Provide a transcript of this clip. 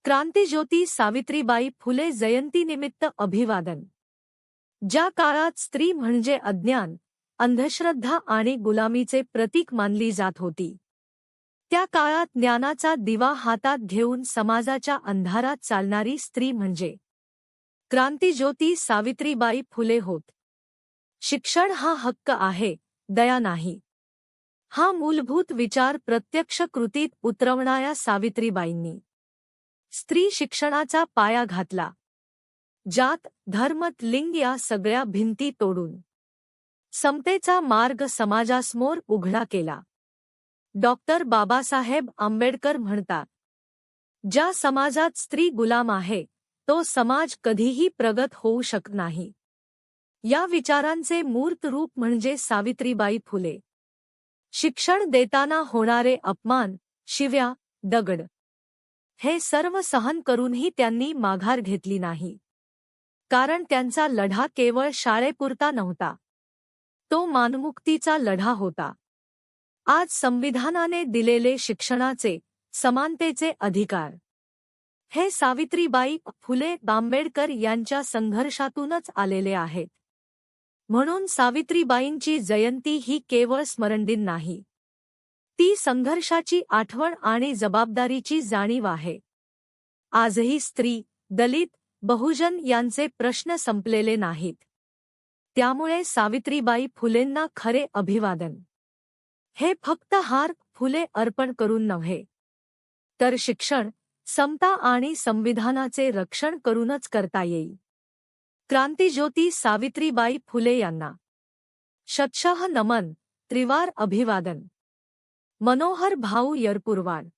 क्रांतिज्योती सावित्रीबाई फुले जयंतीनिमित्त अभिवादन। ज्या काळात स्त्री म्हणजे अज्ञान, अंधश्रद्धा आणि गुलामीचे प्रतीक मानली जात होती, त्या काळात ज्ञानाचा दिवा हातात घेऊन समाजाच्या अंधारात चालणारी स्त्री म्हणजे क्रांतिज्योती सावित्रीबाई फुले होत। शिक्षण हा हक्क आहे, दया नाही, हा मूलभूत विचार प्रत्यक्ष कृतीत उतरवणाऱ्या सावित्रीबाईंनी स्त्री शिक्षणाचा पाया घातला। जात, धर्म, लिंग या सगळ्या भिंती तोडून समतेचा मार्ग समाजासमोर उघडा केला। डॉक्टर बाबासाहेब आंबेडकर म्हणतात, ज्या समाजात स्त्री गुलाम आहे, तो समाज कधीही प्रगत होऊ शकत नाही। या विचारांचे मूर्त रूप म्हणजे सावित्रीबाई फुले। शिक्षण देताना होणारे अपमान, शिव्या, दगड हे सर्व सहन करूनही त्यांनी माघार घेतली नाही। कारण त्यांचा लढा केवळ शाळेपुरता नव्हता, तो मानमुक्तीचा लढा होता। आज संविधानाने दिलेले शिक्षणाचे, समानतेचे अधिकार हे सावित्रीबाई फुले आंबेडकर यांच्या संघर्षातूनच आलेले आहेत। म्हणून सावित्रीबाईंची जयंती ही केवळ स्मरणदिन नाही, ती संघर्षाची आठवण आणि जबाबदारीची जाणीव आहे। आजही स्त्री, दलित, बहुजन यांचे प्रश्न संपलेले नाहीत। त्यामुळे सावित्रीबाई फुलेंना खरे अभिवादन हे फक्त हार फुले अर्पण करून नव्हे, तर शिक्षण, समता आणि संविधानाचे रक्षण करूनच करता येईल। क्रांतिज्योती सावित्रीबाई फुले यांना शतशः नमन, त्रिवार अभिवादन। मनोहर भाऊ यरपुरवाड।